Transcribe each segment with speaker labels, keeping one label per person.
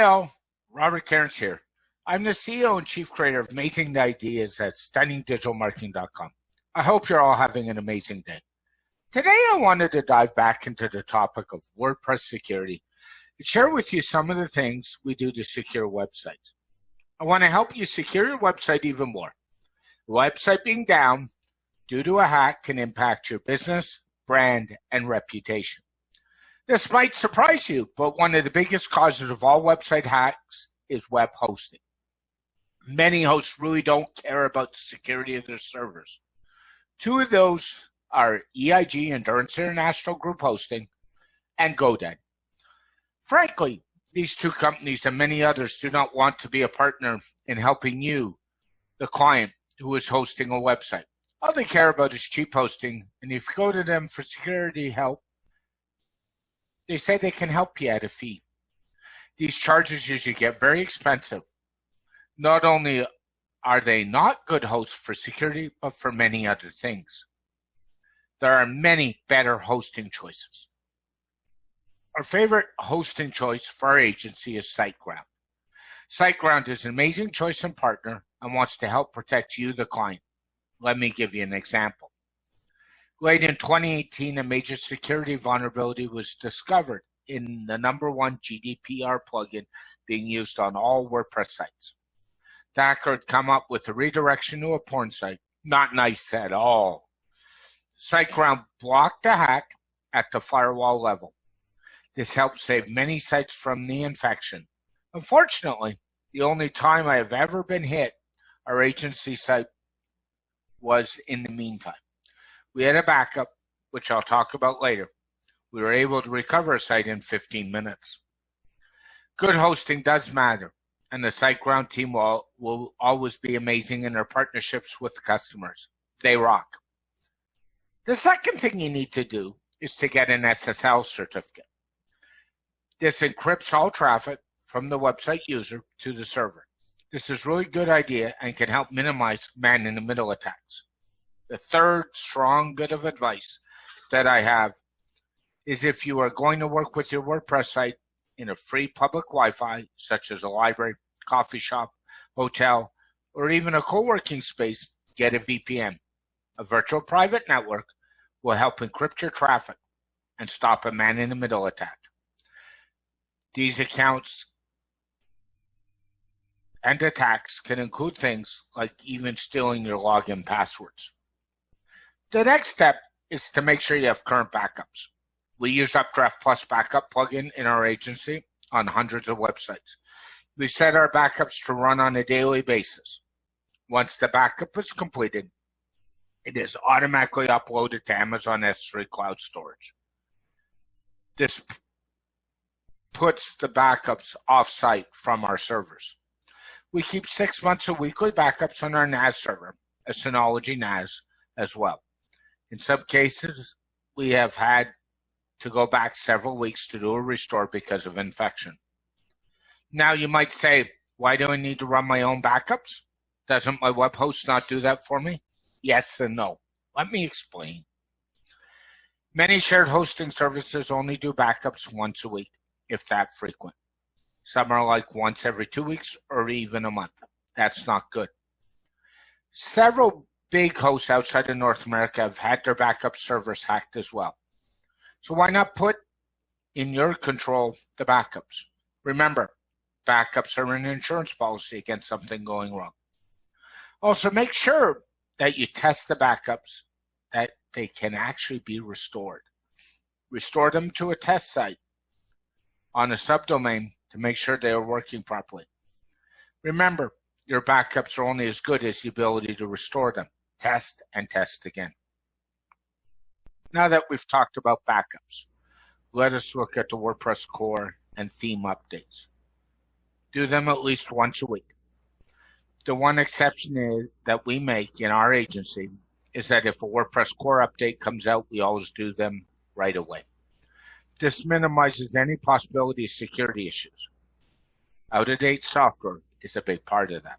Speaker 1: all, Robert Cairns here. I'm the CEO and Chief Creator of Amazing Ideas at StunningDigitalMarketing.com. I hope you're all having an amazing day. Today I wanted to dive back into the topic of WordPress security and share with you some of the things we do to secure websites. I want to help you secure your website even more. The website being down due to a hack can impact your business, brand, and reputation. This might surprise you, but one of the biggest causes of all website hacks is web hosting. Many hosts really don't care about the security of their servers. Two of those are EIG, Endurance International Group Hosting, and GoDaddy. Frankly, these two companies and many others do not want to be a partner in helping you, the client, who is hosting a website. All they care about is cheap hosting, and if you go to them for security help, they say they can help you at a fee. These charges usually get very expensive. Not only are they not good hosts for security, but for many other things. There are many better hosting choices. Our favorite hosting choice for our agency is SiteGround. SiteGround is an amazing choice and partner and wants to help protect you, the client. Let me give you an example. Late in 2018, a major security vulnerability was discovered in the #1 GDPR plugin being used on all WordPress sites. The hacker had come up with a redirection to a porn site. Not nice at all. SiteGround blocked the hack at the firewall level. This helped save many sites from the infection. Unfortunately, the only time I have ever been hit, our agency site, was in the meantime. We had a backup, which I'll talk about later. We were able to recover a site in 15 minutes. Good hosting does matter, and the SiteGround team will always be amazing in their partnerships with customers. They rock. The second thing you need to do is to get an SSL certificate. This encrypts all traffic from the website user to the server. This is a really good idea and can help minimize man-in-the-middle attacks. The third strong bit of advice that I have is if you are going to work with your WordPress site in a free public Wi-Fi, such as a library, coffee shop, hotel, or even a co-working space, get a VPN. A virtual private network will help encrypt your traffic and stop a man-in-the-middle attack. These accounts and attacks can include things like even stealing your login passwords. The next step is to make sure you have current backups. We use Updraft Plus Backup plugin in our agency on hundreds of websites. We set our backups to run on a daily basis. Once the backup is completed, it is automatically uploaded to Amazon S3 Cloud Storage. This puts the backups off-site from our servers. We keep 6 months of weekly backups on our NAS server, a Synology NAS, as well. In some cases, we have had to go back several weeks to do a restore because of infection. Now you might say, why do I need to run my own backups? Doesn't my web host not do that for me? Yes and no. Let me explain. Many shared hosting services only do backups once a week, if that frequent. Some are like once every 2 weeks or even a month. That's not good. Several big hosts outside of North America have had their backup servers hacked as well. So why not put in your control the backups? Remember, backups are an insurance policy against something going wrong. Also, make sure that you test the backups that they can actually be restored. Restore them to a test site on a subdomain to make sure they are working properly. Remember, your backups are only as good as the ability to restore them. Test and test again. Now that we've talked about backups, let us look at the WordPress core and theme updates. Do them at least once a week. The one exception that we make in our agency is that if a WordPress core update comes out, we always do them right away. This minimizes any possibility of security issues. Out-of-date software is a big part of that.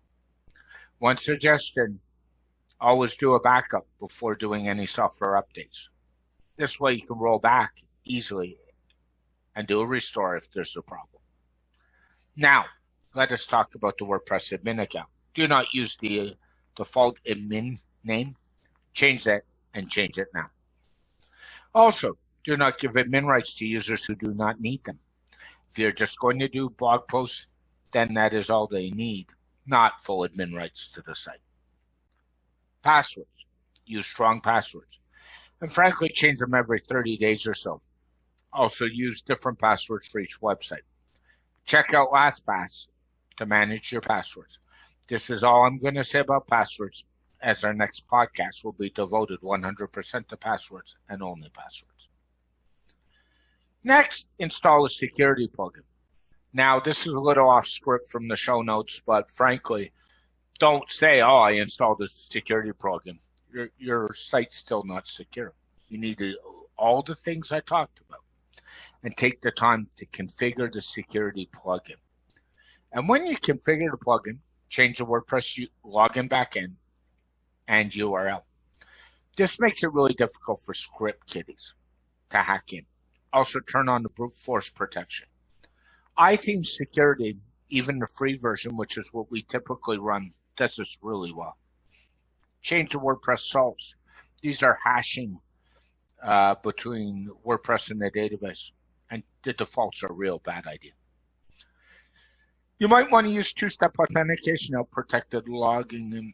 Speaker 1: One suggestion, always do a backup before doing any software updates. This way you can roll back easily and do a restore if there's a problem. Now, let us talk about the WordPress admin account. Do not use the default admin name. Change that and change it now. Also, do not give admin rights to users who do not need them. If you're just going to do blog posts, then that is all they need, not full admin rights to the site. Passwords. Use strong passwords. And frankly, change them every 30 days or so. Also use different passwords for each website. Check out LastPass to manage your passwords. This is all I'm going to say about passwords, as our next podcast will be devoted 100% to passwords and only passwords. Next, install a security plugin. Now, this is a little off script from the show notes, but frankly, don't say, oh, I installed a security plugin. Your site's still not secure. You need to, all the things I talked about, and take the time to configure the security plugin. And when you configure the plugin, change the WordPress login backend and URL. This makes it really difficult for script kiddies to hack in. Also turn on the brute force protection. iTheme security, even the free version, which is what we typically run, does this really well. Change the WordPress salts. These are hashing between WordPress and the database, and the defaults are a real bad idea. You might want to use two-step authentication out protected logging in,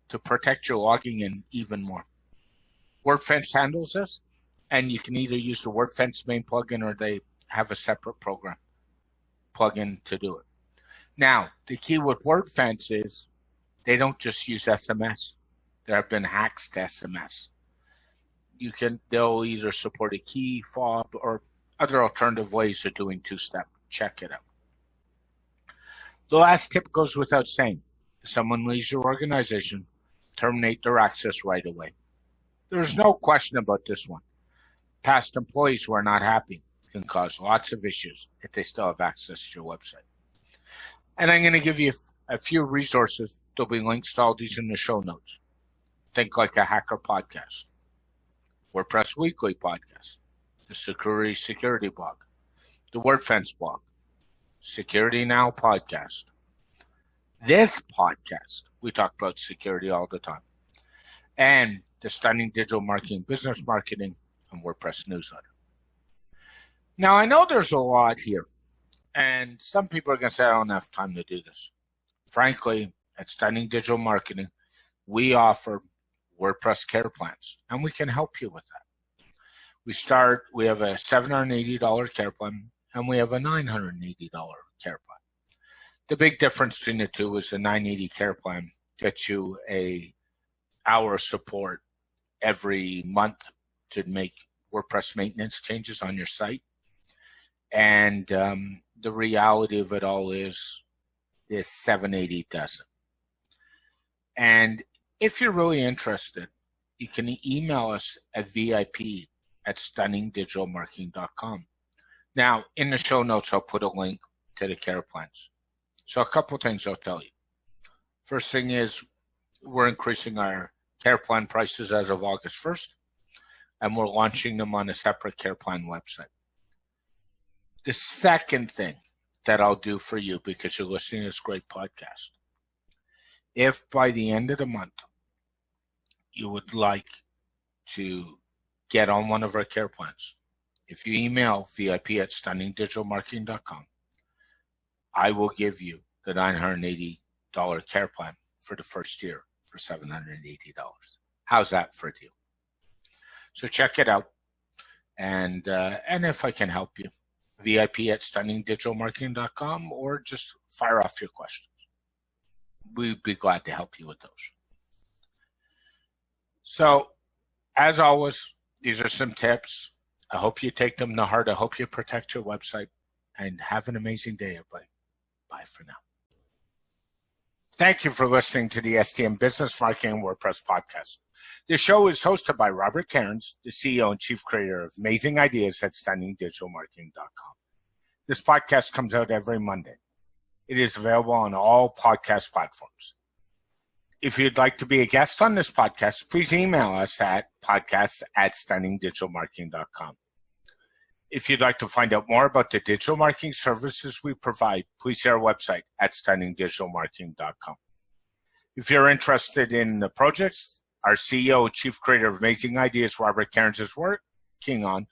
Speaker 1: to protect your logging in even more. WordFence handles this, and you can either use the WordFence main plugin or they have a separate program plugin to do it. Now, the key with WordFence is they don't just use SMS. There have been hacks to SMS. They'll either support a key fob or other alternative ways of doing two-step. Check it out. The last tip goes without saying. If someone leaves your organization, terminate their access right away. There's no question about this one. Past employees who are not happy can cause lots of issues if they still have access to your website. And I'm going to give you a few resources. There'll be links to all these in the show notes. Think Like a Hacker podcast, WordPress Weekly podcast, the Security blog, the WordFence blog, Security Now podcast. This podcast, we talk about security all the time, and the Stunning Digital Marketing, Business Marketing, and WordPress newsletter. Now, I know there's a lot here, and some people are going to say, I don't have time to do this. Frankly, at Stunning Digital Marketing, we offer WordPress care plans, and we can help you with that. We have a $780 care plan, and we have a $980 care plan. The big difference between the two is the $980 care plan gets you an hour support every month to make WordPress maintenance changes on your site. And the reality of it all is this $780 doesn't. And if you're really interested, you can email us at vip@stunningdigitalmarketing.com. Now, in the show notes, I'll put a link to the care plans. So a couple of things I'll tell you. First thing is we're increasing our care plan prices as of August 1st, and we're launching them on a separate care plan website. The second thing that I'll do for you, because you're listening to this great podcast, if by the end of the month you would like to get on one of our care plans, if you email vip@stunningdigitalmarketing.com, I will give you the $980 care plan for the first year for $780. How's that for a deal? So check it out. And if I can help you, vip@stunningdigitalmarketing.com, or just fire off your questions. We'd be glad to help you with those. So, as always, these are some tips. I hope you take them to heart. I hope you protect your website. And have an amazing day, everybody. Bye for now. Thank you for listening to the SDM Business Marketing WordPress podcast. This show is hosted by Robert Cairns, the CEO and Chief Creator of Amazing Ideas at StunningDigitalMarketing.com. This podcast comes out every Monday. It is available on all podcast platforms. If you'd like to be a guest on this podcast, please email us at podcasts@stunningdigitalmarketing.com. If you'd like to find out more about the digital marketing services we provide, please see our website at stunningdigitalmarketing.com. If you're interested in the projects our CEO, Chief Creator of Amazing Ideas, Robert Cairns, is working on,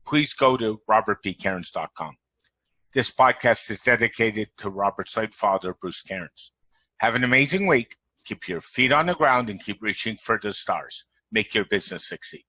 Speaker 1: please go to robertbcairns.com. This podcast is dedicated to Robert's late father, Bruce Cairns. Have an amazing week. Keep your feet on the ground and keep reaching for the stars. Make your business succeed.